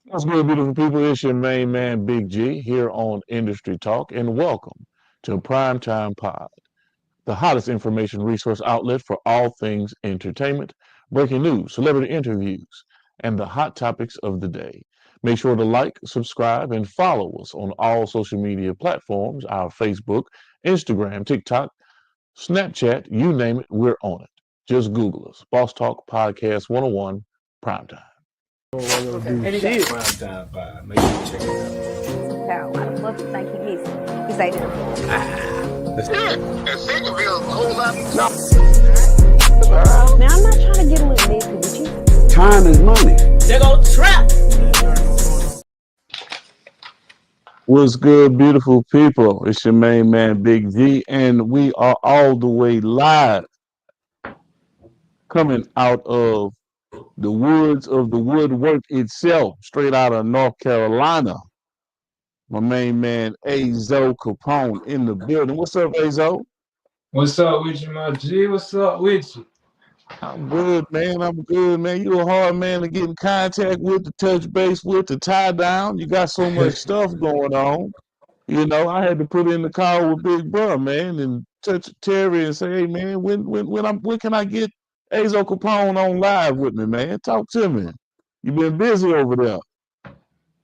What's good, beautiful people? It's your main man, Big G, here on Industry Talk, and welcome to Primetime Pod, the hottest information resource outlet for all things entertainment, breaking news, celebrity interviews, and the hot topics of the day. Make sure to like, subscribe, and follow us on all social media platforms, our Facebook, Instagram, TikTok, Snapchat, you name it, we're on it. Just Google us. Boss Talk Podcast 101 Primetime. Want to do And he got shit. prime time vibe. Make sure you check it Child, why the fuck you think he missing? He say that. out. Let's Yeah, and second feels a whole lot. Now I'm not trying to get a little messy with you. Time is money. They go trap. What's good, beautiful people? It's your main man, Big G, and we are all the way live coming out of the woods of the woodwork itself, straight out of North Carolina. My main man, Azo Capone, in the building. What's up, Azo? What's up with you, my G? What's up with you? I'm good, man. I'm good, man. You a hard man to get in contact with, to touch base with, to tie down. You got so much stuff going on. You know, I had to put in the call with Big Bro, man, and touch Terry and say, hey, man, when can I get Azo Capone on live with me, man? Talk to me. You been busy over there.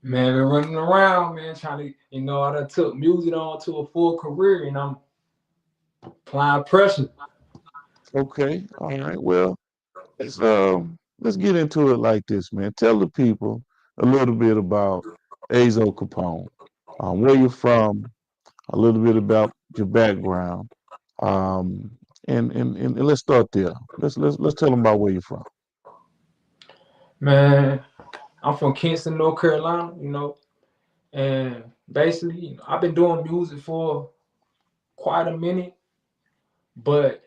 Man, been running around, man, trying to, I done took music on to a full career and I'm applying pressure. Okay, all right. Well, let's get into it like this, man. Tell the people a little bit about Azo Capone, where you're from, a little bit about your background, um, and let's start there. Let's tell them about where you're from. Man, I'm from Kingston, North Carolina, and basically, I've been doing music for quite a minute, but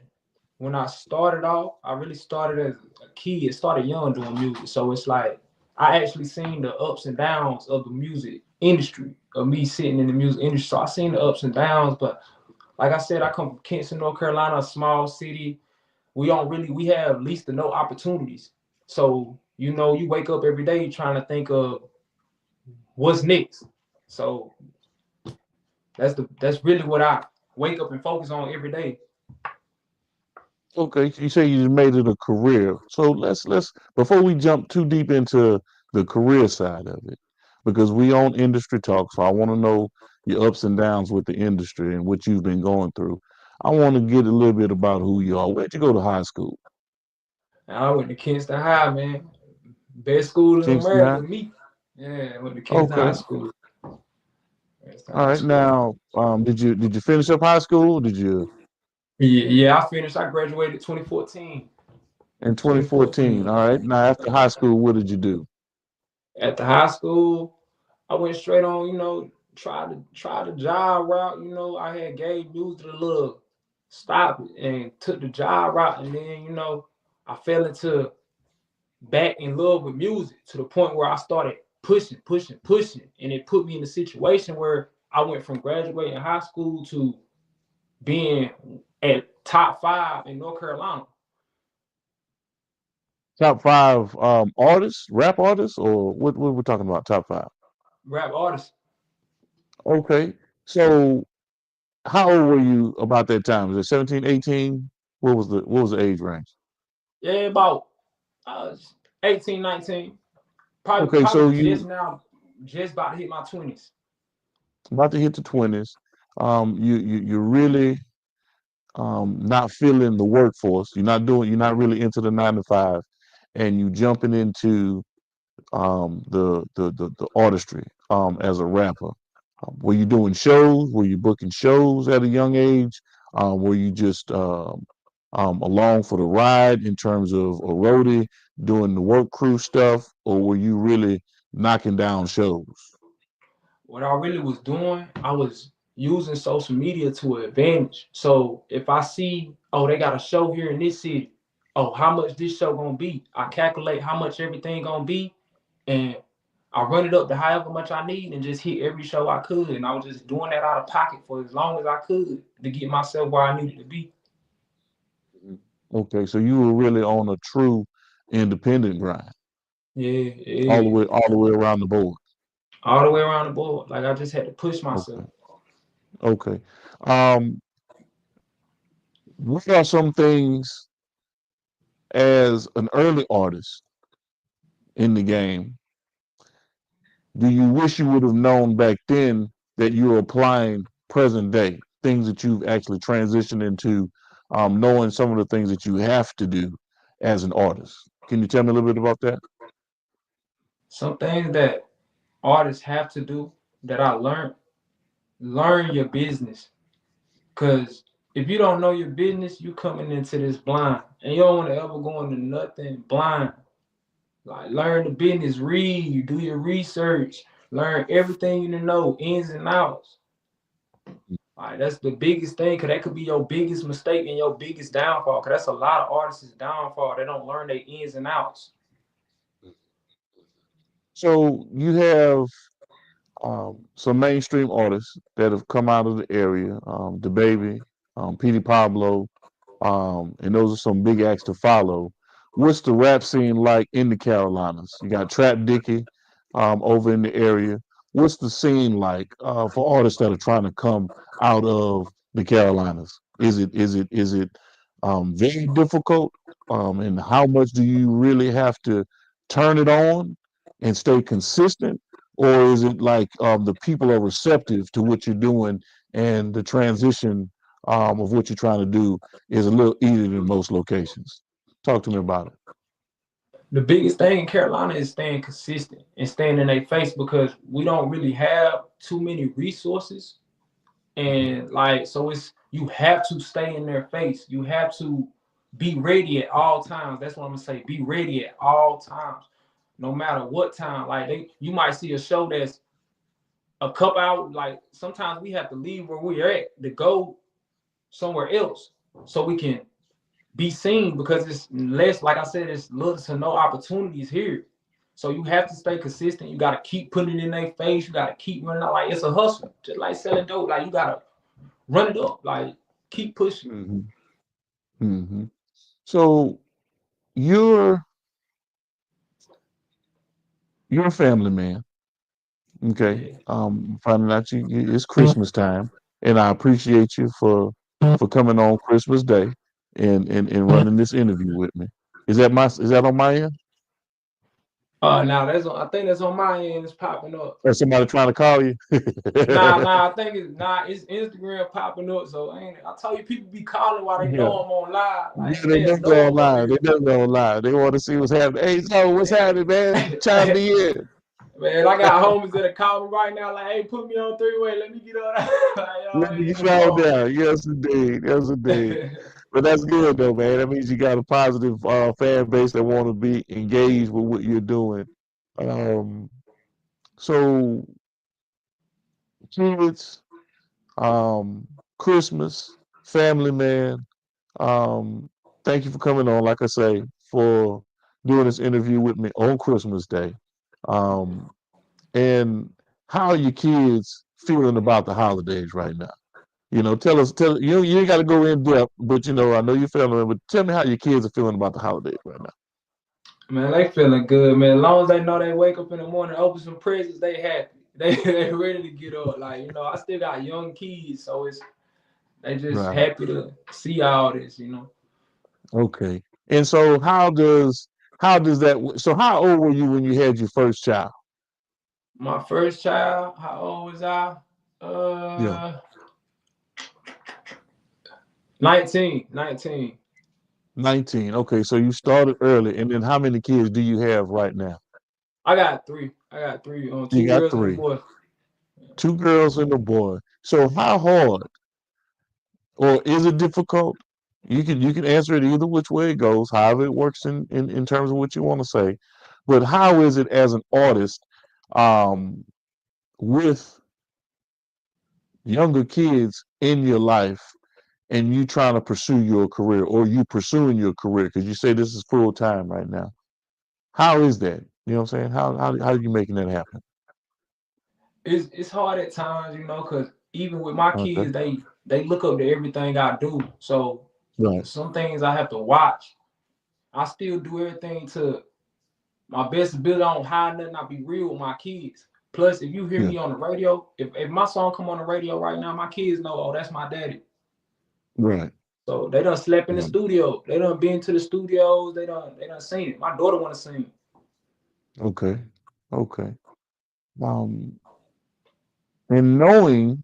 when I started off, I really started as a kid, started young doing music. So it's like I actually seen the ups and downs of the music industry, of me sitting in the music industry. So I seen the ups and downs, but like I said, I come from Kingston, North Carolina, a small city. We have least to no opportunities. So, you wake up every day trying to think of what's next. So that's really what I wake up and focus on every day. Okay, you say you just made it a career. So let's before we jump too deep into the career side of it, because we own industry talk, so I want to know your ups and downs with the industry and what you've been going through. I want to get a little bit about who you are. Where'd you go to high school? And I went to Kingston High, man. Best school in Kingston America High. to me. Yeah, I went to Kingston High Okay. School. Kingston All High right. School. Now, did you finish up high school? Did you Yeah, I finished. I graduated 2014. in 2014? 2014. All right. Now, after high school, what did you do? At the high school, I went straight on, try the job route. I had gave music a little stop and took the job route, and then I fell into back in love with music to the point where I started pushing, pushing, pushing, and it put me in a situation where I went from graduating high school to being at top five in North Carolina. Top five artists, rap artists, or what we're talking about? Top five. Rap artist. Okay. So how old were you about that time? Was it 17, 18? What was the age range? Yeah, about uh, 18, 19. Probably Okay, probably so just you now, just about to hit my 20s. about to hit the 20s. You're really not feeling the workforce. You're not really into the 9 to 5, and you jumping into the artistry as a rapper. Were you doing shows? Were you booking shows at a young age? Were you just along for the ride in terms of a roadie doing the work crew stuff, or were you really knocking down shows? What I really was doing, I was using social media to an advantage. So if I see, oh, they got a show here in this city, oh, how much this show gonna be? I calculate how much everything gonna be, and I run it up to however much I need and just hit every show I could. And I was just doing that out of pocket for as long as I could to get myself where I needed to be. Okay, so you were really on a true independent grind. Yeah, all yeah. the way around the board. All the way around the board. Like I just had to push myself. Okay. Okay. Um, what are some things as an early artist in the game do you wish you would have known back then that you're applying present day things that you've actually transitioned into, knowing some of the things that you have to do as an artist? Can you tell me a little bit about that? Some things that artists have to do that I learn your business. Cause if you don't know your business, you coming into this blind. And you don't want to ever go into nothing blind. Like learn the business, read, do your research, learn everything you know, ins and outs. Like that's the biggest thing, cause that could be your biggest mistake and your biggest downfall. Cause that's a lot of artists' downfall. They don't learn their ins and outs. So you have some mainstream artists that have come out of the area, the baby, Petey Pablo, and those are some big acts to follow. What's the rap scene like in the Carolinas? You got Trap Dicky over in the area. What's the scene like for artists that are trying to come out of the Carolinas? Is it very difficult? And how much do you really have to turn it on and stay consistent? Or is it like the people are receptive to what you're doing and the transition of what you're trying to do is a little easier than most locations? Talk to me about it. The biggest thing in Carolina is staying consistent and staying in their face because we don't really have too many resources. And like, so it's you have to stay in their face. You have to be ready at all times. That's what I'm gonna say. Be ready at all times, no matter what time. Like you might see a show that's a couple hours. Like sometimes we have to leave where we're at to go somewhere else so we can be seen because it's less, like I said, it's little to no opportunities here. So you have to stay consistent. You gotta keep putting it in their face. You gotta keep running out like it's a hustle, just like selling dope. Like you gotta run it up, like keep pushing. Mm-hmm. Mm-hmm. So you're you're a family man, okay? Yeah. Finding out it's Christmas time, and I appreciate you for coming on Christmas Day and running this interview with me. Is that on my end? Now that's on. I think that's on my end. It's popping up. Or somebody trying to call you? Nah. I think it's Instagram popping up. So ain't it? I tell you, people be calling while they Yeah. know I'm on live. Yeah, Like they they never go know I'm up online. They here. never go online. They want to see what's happening. Hey, so what's happening, man? Chime me in. Man, I got homies that are calling me right now. Like, hey, put me on three-way. Let me get on. Like, Let me yo, get I'm you out on. there. Yes, indeed. Yes, indeed. But that's good, though, man. That means you got a positive fan base that want to be engaged with what you're doing. Um, so, kids, um, Christmas, family man. Um, thank you for coming on. Like I say, for doing this interview with me on Christmas Day. Um, and how are your kids feeling about the holidays right now? You know, tell you ain't got to go in depth, but I know you're feeling. But tell me how your kids are feeling about the holidays right now. Man, they feeling good, man. As long as they know they wake up in the morning, open some presents, they happy. They ready to get up. Like, I still got young kids, so they just Right. happy to see all this. Okay. And so how does that? So how old were you when you had your first child? My first child, how old was I? Yeah. 19. 19. Okay. So you started early, and then how many kids do you have right now? I got three. I got three. You Two got girls and a three. boy. Two girls and a boy. So how hard or is it difficult? You can answer it either which way it goes, however it works in terms of what you want to say. But how is it as an artist um, with younger kids in your life and you trying to pursue your career or you pursuing your career because you say this is full time right now? How is that? You know what I'm saying? How are you making that happen? It's hard at times, because even with my Okay. kids, they look up to everything I do. So Right. some things I have to watch. I still do everything to my best ability, I don't hide nothing. I be real with my kids. Plus, if you hear Yeah. me on the radio, if my song come on the radio right now, my kids know, oh, that's my daddy. Right. So they done slept in the Right. studio. They done been to the studios. They done seen it. My daughter want to sing. Okay. Okay. Um, and knowing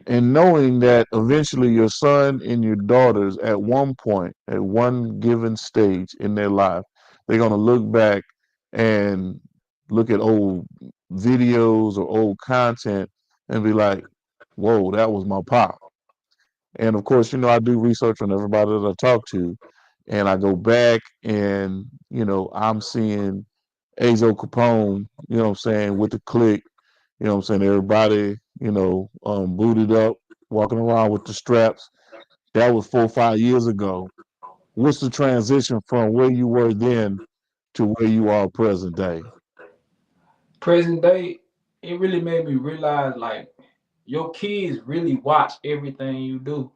that eventually your son and your daughters at one point, at one given stage in their life, they're gonna look back and look at old videos or old content and be like, "Whoa, that was my pop." And of course, I do research on everybody that I talk to, and I go back and I'm seeing Azo Capone, what I'm saying, with the click, what I'm saying, everybody, booted up, walking around with the straps. That was 4 or 5 years ago. What's the transition from where you were then to where you are present day? Present day, it really made me realize like your kids really watch everything you do. Right.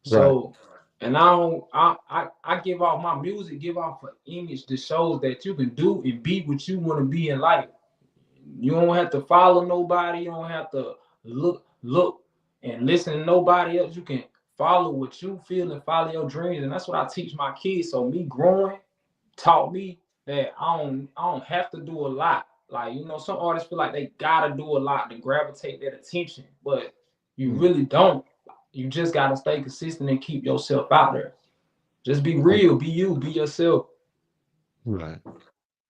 So, and I don't, I give off my music, give off an image that shows that you can do and be what you want to be in life. You don't have to follow nobody. You don't have to look and listen to nobody else. You can follow what you feel and follow your dreams. And that's what I teach my kids. So me growing taught me that I don't have to do a lot. Like, some artists feel like they gotta do a lot to gravitate that attention, but you Mm. really don't. You just gotta stay consistent and keep yourself out there. Just be Oh, real, be you, be yourself. right.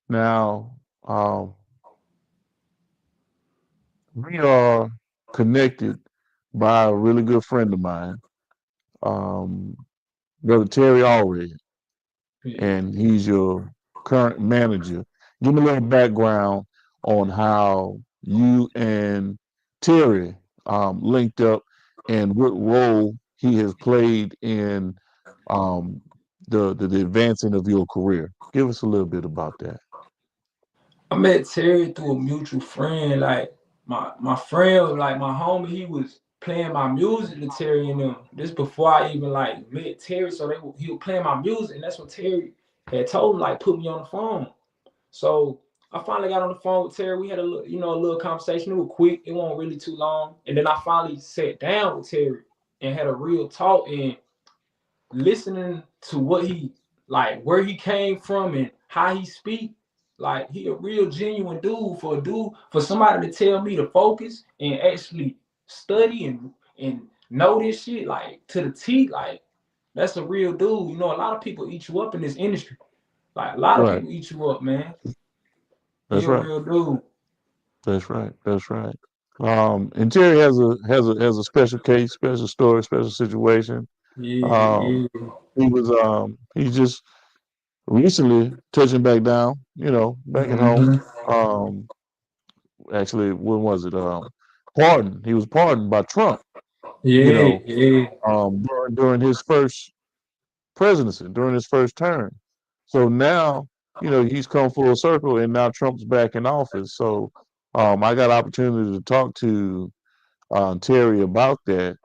Now, we are connected by a really good friend of mine, um, Brother Terry Allred, Yeah. and he's your current manager. Give me a little background on how you and Terry linked up and what role he has played in um, the advancing of your career. Give us a little bit about that. I met Terry through a mutual friend. Like my friend, like my homie, he was playing my music to Terry and them. This before I even like met Terry, so he was playing my music, and that's when Terry had told him like put me on the phone. So I finally got on the phone with Terry. We had a little conversation. It was quick. It wasn't really too long. And then I finally sat down with Terry and had a real talk. And listening to what he like, where he came from and how he speak, like he a real genuine dude for somebody to tell me to focus and actually study and know this shit like to the T, like that's a real dude. A lot of people eat you up in this industry. Like a lot of Right. people eat you up, man. He That's a right. real dude. That's right. That's right. And Terry has a special case, special story, special situation. Um, Yeah, yeah. he's just recently touching back down, back at home. Mm-hmm. Um, actually, when was it? Pardoned. He was pardoned by Trump, you Yeah, know, yeah. during his first presidency, during his first term. So now, he's come full circle, and now Trump's back in office. So I got opportunity to talk to Terry about that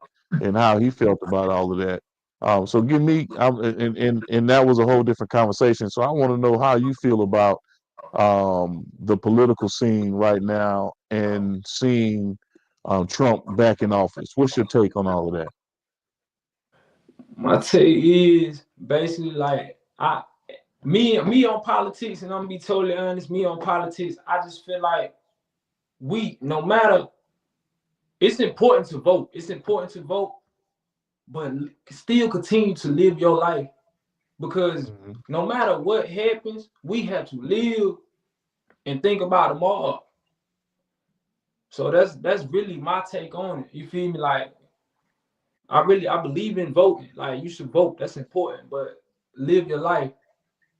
and how he felt about all of that. So give me, and that was a whole different conversation. So I want to know how you feel about the political scene right now and seeing Trump back in office. What's your take on all of that? My take is basically like me on politics, and I'm gonna be totally honest. Me on politics, I just feel like we, no matter, it's important to vote. It's important to vote, but still continue to live your life because Mhm. no matter what happens, we have to live and think about tomorrow. So that's really my take on it. You feel me? Like I believe in voting. Like you should vote. That's important, but live your life.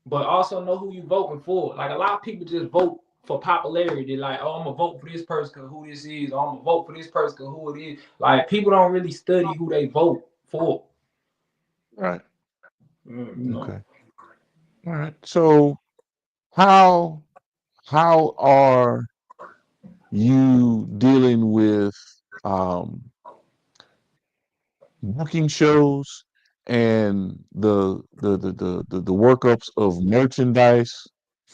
But also know who you voting for. Like a lot of people just vote for popularity. They're like, oh, I'm gonna vote for this person because who this is, or I'm gonna vote for this person because who it is. Like people don't really study who they vote for. Right. No. Okay. All right. So how how are you dealing with um, booking shows and the workups of merchandise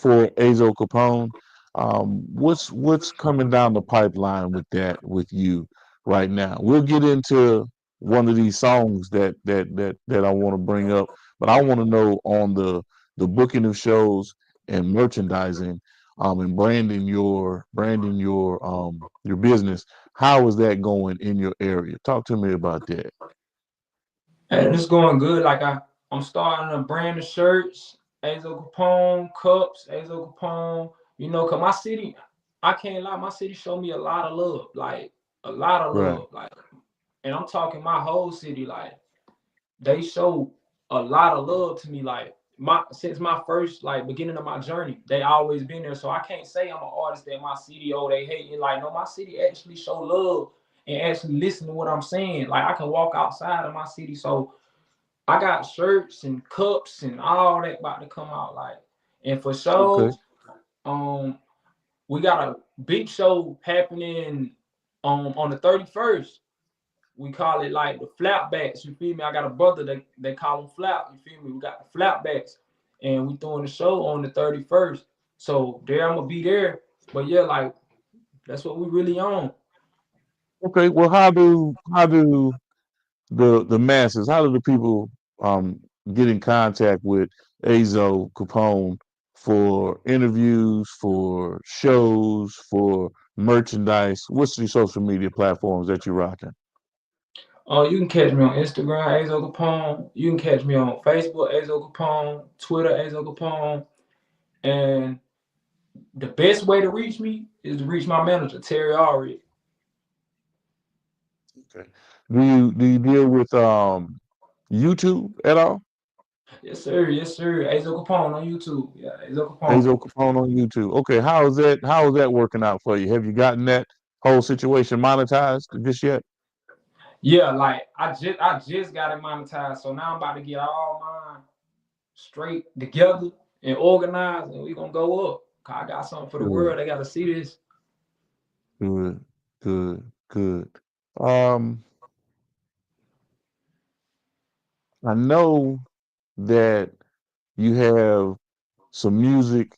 for Azo Capone. What's coming down the pipeline with that with you right now? We'll get into one of these songs that I want to bring up, but I want to know on the booking of shows and merchandising, and branding your business. How is that going in your area? Talk to me about that. And it's going good. I'm starting to brand the shirts, Azo Capone, cups, Azo Capone. Cause my city, I can't lie, my city showed me a lot of love. Like a lot of Right. love. And I'm talking my whole city, they show a lot of love to me. Since my first beginning of my journey, they always been there. So I can't say I'm an artist that my city, oh, they hate me. No, my city actually show love and actually listen to what I'm saying. I can walk outside of my city. So I got shirts and cups and all that about to come out. And for Okay. shows, um, we got a big show happening on the 31st. We call it the flapbacks. You feel me? I got a brother that they call them flap. You feel me? We got the flapbacks, and we throwing the show on the 31st. So there I'm gonna be there. But yeah, that's what we really on. Okay. Well, how do the masses, how do the people um get in contact with Azo Capone for interviews, for shows, for merchandise? What's the social media platforms that you're rocking? You can catch me on Instagram, Azo Capone. You can catch me on Facebook, Azo Capone, Twitter, Azo Capone. And the best way to reach me is to reach my manager, Terry Alred. Okay. Do you deal with YouTube at all? Yes, sir. Yes, sir. Azo Capone on YouTube. Yeah, Azo Capone. Azo Capone on YouTube. Okay, how is that working out for you? Have you gotten that whole situation monetized just yet? Yeah, I just got it monetized. So now I'm about to get all mine straight together and organized, and we gonna go up. 'Cause I got something for the Good, world. They gotta see this. good, good. Um, I know that you have some music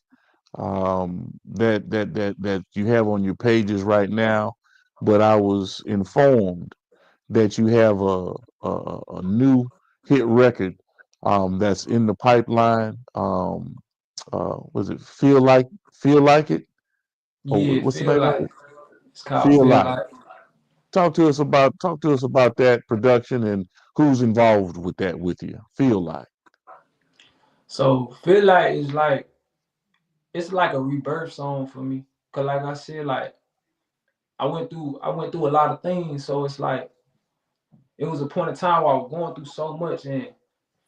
that you have on your pages right now, but I was informed that you have a new hit record that's in the pipeline. Was it Feel Like It? Oh, Yeah, what's the feel name of like it? it's called Feel feel Like. like. Talk to us about that production and who's involved with that with you. Feel Like. So feel like is it's like a rebirth song for me. Cause like I said, I went through a lot of things. So it's it was a point in time where I was going through so much and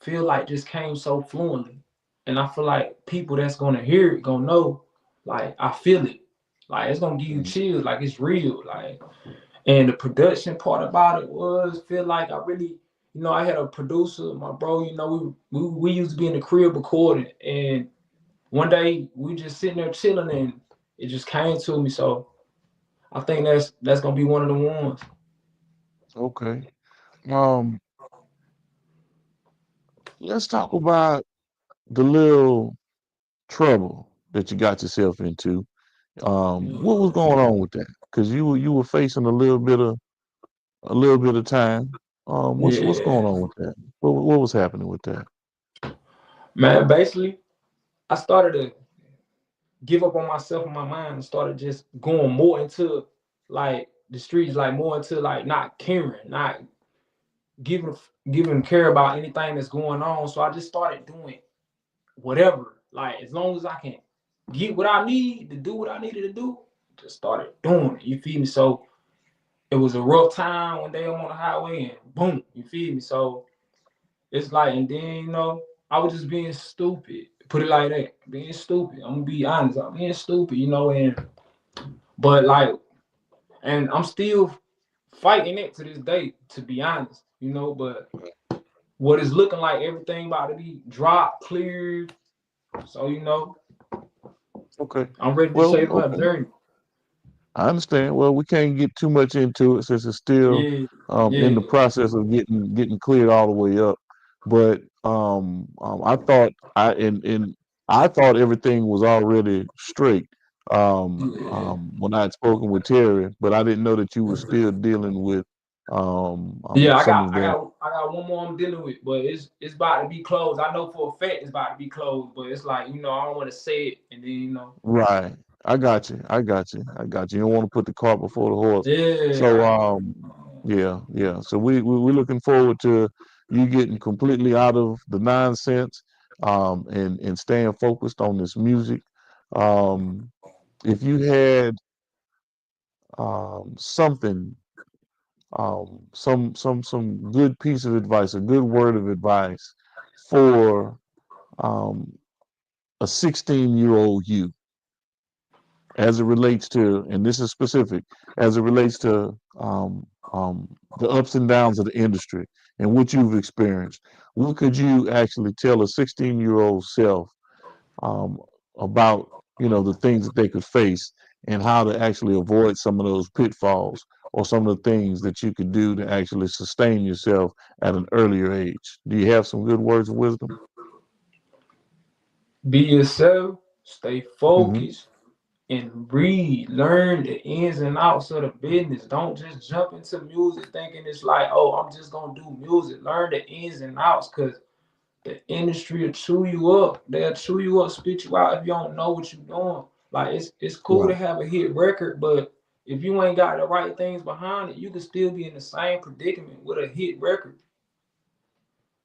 feel like just came so fluently. And I feel like people that's gonna hear it gonna know, I feel it. It's gonna give you Mhm. chills, it's real. And the production part about it was feel like I really, I had a producer, my bro, we used to be in the crib recording and one day we just sitting there chilling and it just came to me. So I think that's gonna be one of the ones. Okay. Um, let's talk about the little trouble that you got yourself into. What was going on with that? Because you were facing a little bit of time. What's Yeah. going on with that? What was happening with that? Man, basically I started to give up on myself and my mind and started just going more into the streets, more into not caring, not giving giving care about anything that's going on. So I just started doing whatever. As long as I can get what I need to do what I needed to do, just started doing it. You feel me? So it was a rough time one day I'm on the highway and boom, you feel me? So it's and then I was just being stupid. Put it like that. Being stupid. I'm gonna be honest. I'm being stupid, and but and I'm still fighting it to this day, to be honest, but what is looking like everything about to be dropped, cleared. So, Okay. I'm ready to Well, take my okay. journey. I understand. Well, we can't get too much into it since it's still Yeah, in yeah. the process of getting cleared all the way up. But I thought I in I thought everything was already straight Yeah. when I had spoken with Terry, but I didn't know that you were still dealing with Yeah, some of that. I got one more I'm dealing with, but it's about to be closed. I know for a fact it's about to be closed, but it's like, I don't want to say it and then Right. I got you. I got you. I got you. You don't want to put the cart before the horse. yeah, So yeah, yeah. So we're looking forward to you getting completely out of the nonsense and staying focused on this music. Um if you had something some good piece of advice, a good word of advice for um a 16-year-old you as it relates to, and this is specific, as it relates to the ups and downs of the industry and what you've experienced. What could you actually tell a 16-year-old self um, about, the things that they could face and how to actually avoid some of those pitfalls or some of the things that you could do to actually sustain yourself at an earlier age? Do you have some good words of wisdom? be yourself, stay Hmm. focused, and read, learn the ins and outs of the business. Don't just jump into music thinking it's like, oh, I'm just gonna do music. Learn the ins and outs, cause the industry will chew you up. They'll chew you up, spit you out if you don't know what you're doing. Like it's cool to Right. have a hit record, but if you ain't got the right things behind it, you can still be in the same predicament with a hit record.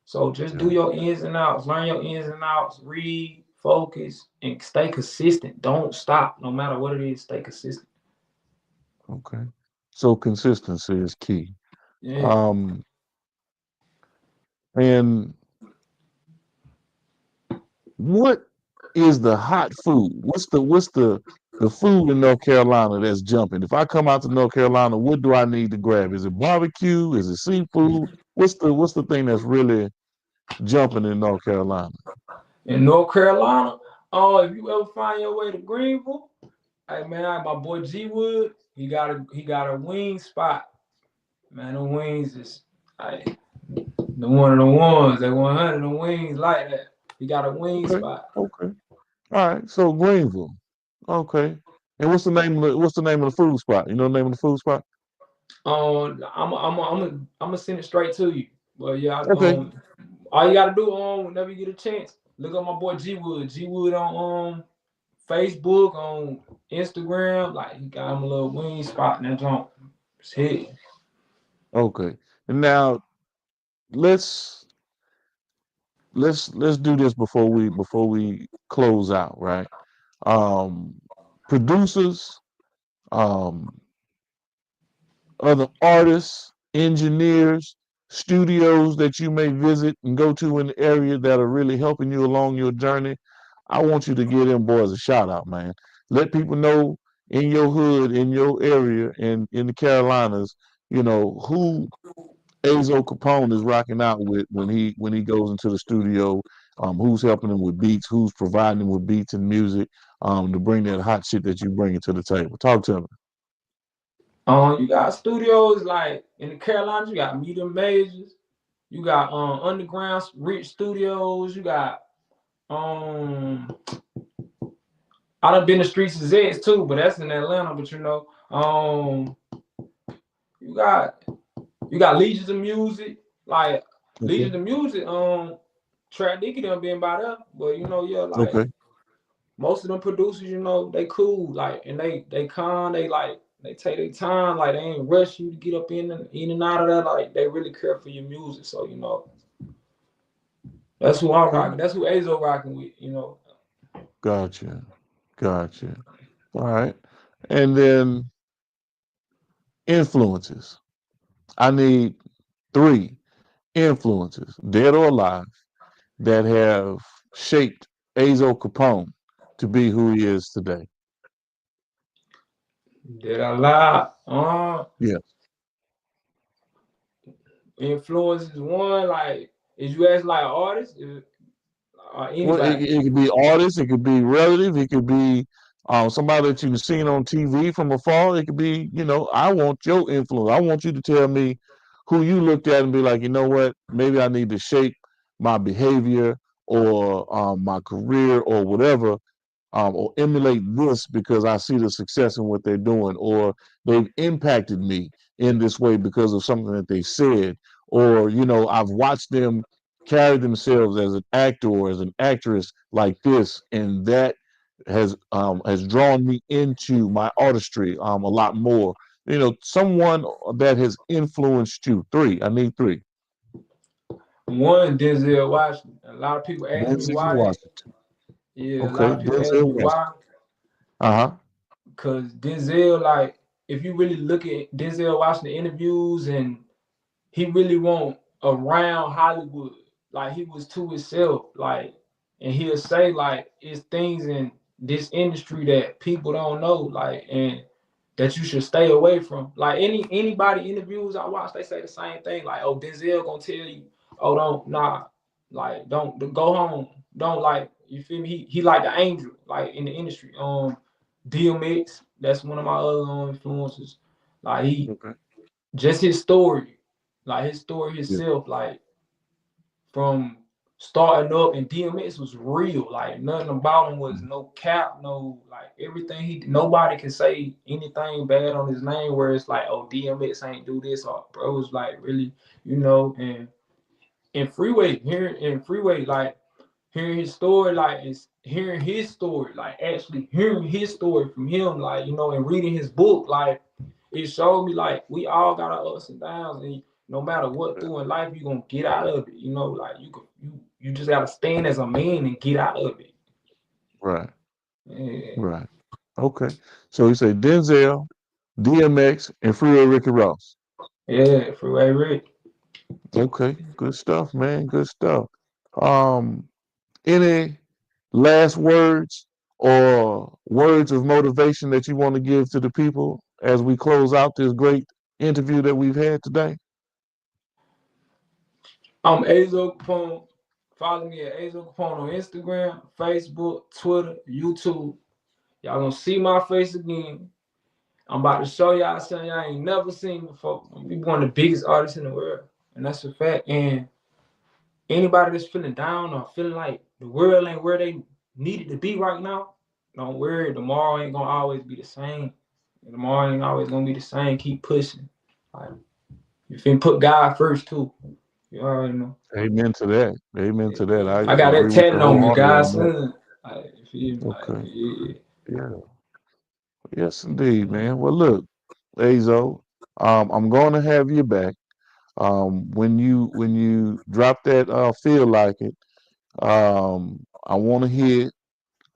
So just do Yeah. your ins and outs, learn your ins and outs, read, focus, and stay consistent. Don't stop, no matter what it is. Stay consistent. Okay. So consistency is key. Yeah. Um, and what is the hot food? What's the food in North Carolina that's jumping? If I come out to North Carolina, what do I need to grab? Is it barbecue? Is it seafood? What's the thing that's really jumping in North Carolina? In North Carolina, oh, if you ever find your way to Greenville, hey man, my boy G Wood, he got a wing spot. Man, the wings is like the one of the ones, they 100 the wings like that. He got a wing Okay, spot. okay, all right. So Greenville, okay. And what's the name of the food spot? You know the name of the food spot? I'm gonna send it straight to you. But yeah, Okay, all you gotta do whenever you get a chance, look up my boy G Wood. G Wood on Facebook, on Instagram. Like he got him a little wing spot in that joint. It's hit. okay. And now let's let's do this before we close out, right? um, Producers, um, other artists, engineers, studios that you may visit and go to in the area that are really helping you along your journey. I want you to give them boys a shout out, man. Let people know in your hood, in your area, in the Carolinas, who Azo Capone is rocking out with when he goes into the studio. Who's helping him with beats? Who's providing him with beats and music to bring that hot shit that you bring to the table? Talk to me. You got studios like in the Carolinas. You got medium majors. You got underground rich studios. You got um. I done been the streets of Zeds too, but that's in Atlanta. But you got you got Legions of Music, like Okay. Legions of Music. Trap Dicky done been by there, but yeah, like Okay. most of them producers, they cool, like, and they calm, they take their time, like they ain't rush you to get up in and out of that, like they really care for your music. So that's who I'm Okay. rocking. That's who Azo rocking with. Gotcha. Gotcha. All right. And then influences. I need three influences, dead or alive, that have shaped Azo Capone to be who he is today. Did I lie? Yeah. Influence is one. Like, is you ask like artists or Well, it, anybody? it could be artists, it could be relative, it could be somebody that you've seen on TV from afar. It could be, I want your influence. I want you to tell me who you looked at and be like, you know what? Maybe I need to shape my behavior or my career or whatever, or emulate this because I see the success in what they're doing, or they've impacted me in this way because of something that they said, or I've watched them carry themselves as an actor or as an actress like this, and that has drawn me into my artistry a lot more. Someone that has influenced you. Three. I need three. One, Denzel Washington. A lot of people ask me Denzel why. Washington. Yeah, a lot Okay, of people ask Denzel me Washington. why. Uh-huh. Because Denzel, like, if you really look at Denzel Washington interviews, and he really won't around Hollywood. Like, he was to himself. Like, and he'll say, like, it's things in this industry that people don't know, like, and that you should stay away from. Like, anybody interviews I watch, they say the same thing. Like, oh, Denzel gonna tell you, oh, don't go home. Don't, like, you feel me? He like the angel, like, in the industry. DMX, that's one of my other influences. Like, he Okay. just his story, like his story Yeah. himself, like from starting up, and DMX was real. Like, nothing about him was no cap, no, like, everything he did. Nobody can say anything bad on his name where it's like, oh, DMX ain't do this, or bro was like really, and in Freeway, like, hearing his story, like, it's hearing his story, like, actually hearing his story from him, like, and reading his book, like, it showed me, like, we all got our ups and downs, and no matter what through in life, you're gonna get out of it. Like, you just gotta stand as a man and get out of it. Right. Yeah, Right. Okay. So you say Denzel, DMX, and Freeway Ricky Ross. yeah, Freeway Rick. Okay. Good stuff, man. Good stuff. Um, any last words or words of motivation that you want to give to the people as we close out this great interview that we've had today? I'm Azo Capone. Follow me at Azo Capone on Instagram, Facebook, Twitter, YouTube. Y'all gonna see my face again. I'm about to show y'all something y'all ain't never seen before. I'm be one of the biggest artists in the world, and that's a fact. And anybody that's feeling down or feeling like the world ain't where they need it to be right now, don't worry. Tomorrow ain't gonna always be the same. Tomorrow ain't always gonna be the same. Keep pushing. Like, you can put God first too. You already know. Amen to that. Amen to that. I I got that agree with you tatted on me, wholeheartedly on God's that. son. Like, you feel me? Like, Okay. yeah. Yeah. Yes, indeed, man. Well, look, Azo, I'm going to have you back. When you drop that feel like it, I want to hear it.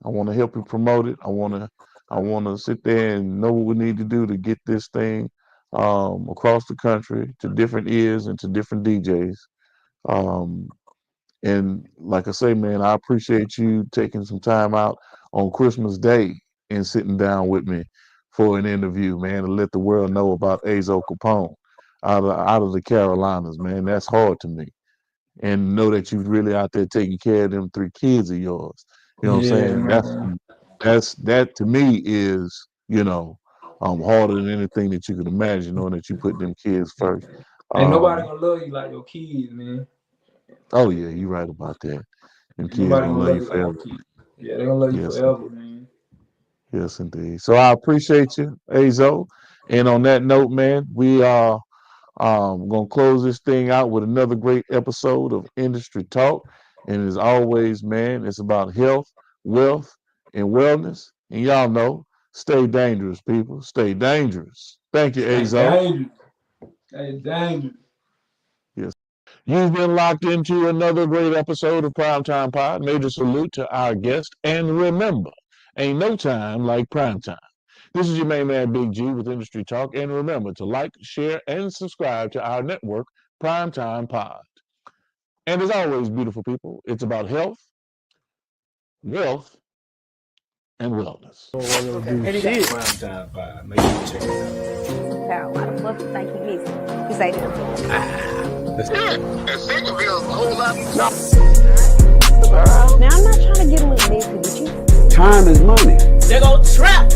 I want to help you promote it. I want to sit there and know what we need to do to get this thing across the country to different ears and to different DJs. Um, and like I say, man, I appreciate you taking some time out on Christmas Day and sitting down with me for an interview, man, to let the world know about Azo Capone out of the Carolinas, man. That's hard to me. And know that you're really out there taking care of them three kids of yours. You know what I'm Yeah, saying? man. That to me is, harder than anything that you could imagine, knowing that you put them kids first. Ain't nobody Um, gonna love you like your kids, man. oh yeah, you're right about that. Them Ain't kids nobody gonna gonna love love you you like your forever. kids. Yeah, they gonna love you Yes, forever, indeed. man. Yes, indeed. So I appreciate you, Azo. And on that note, man, we are gonna close this thing out with another great episode of Industry Talk. And as always, man, it's about health, wealth, and wellness. And y'all know, stay dangerous, people. Stay dangerous. Thank you, Stay Azo. dangerous. Stay dangerous. Yes. You've been locked into another great episode of Primetime Pod. Major salute to our guest. And remember, ain't no time like prime time. This is your main man, Big G, with Industry Talk. And remember to like, share, and subscribe to our network, Primetime Pod. And as always, beautiful people, it's about health, wealth, and wellness. Don't want to do shit. Primetime Pie. Make sure you check it out. Child, why the fuck you think he missing? He say that. Yeah. And second bill, a whole lot. Now, I'm not trying to get a little messy with you. Time is money. They go trap.